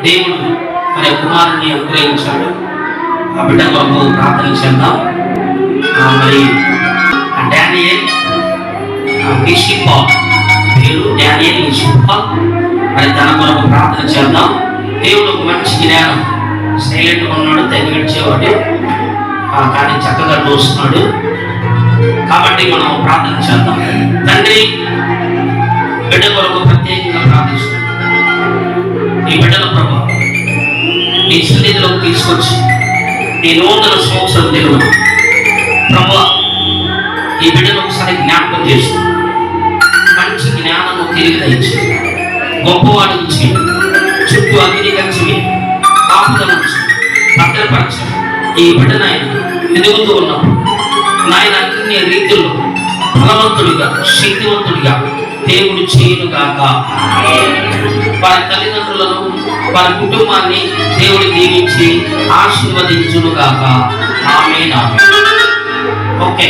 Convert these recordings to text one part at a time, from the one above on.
దేవుడు మరి కుమారుని అనుగ్రహించాడు. ఆ బిడ్డ కొరకు ప్రార్థన చేద్దాం. మరి డానియల్ నిషిపా, పేరు డానియల్ నిషిపా, మరి తన కొరకు ప్రార్థన చేద్దాం. దేవుడు ఒక మంచి జ్ఞానం, సైలెంట్గా ఉన్నాడు, తగ్గించేవాడు, కానీ చక్కగా చూస్తున్నాడు. కాబట్టి మనం ప్రార్థన చేద్దాం. తండ్రి, బిడ్డ కొరకు ప్రత్యేకంగా ప్రార్థిస్తున్నాం. ఈ బిడ్డల ప్రభు నీ సన్నిధిలోకి తీసుకొచ్చి నీ నూతన సంవత్సరం తెలుగు ప్రభు ఈ బిడ్డను ఒకసారి జ్ఞాపకం చేసి మంచి జ్ఞానము తిరిగి దయచి గొప్పవాడు నుంచి చుట్టూ అగ్ని కంచి కాపుదల నుంచి భద్రపరచ ఈ బిడ్డను ఆయన ఎదుగుతూ ఉన్నప్పుడు నాయన అన్ని రీతుల్లో బలవంతుడిగా శక్తివంతుడిగా దేవుడు చేయునుగాక. వారి తల్లిదండ్రులను వారి కుటుంబాన్ని దేవుడు దీవించి ఆశీర్వదించునుగాక. Amen. Okay,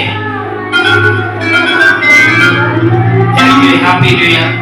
thank you. Happy new year.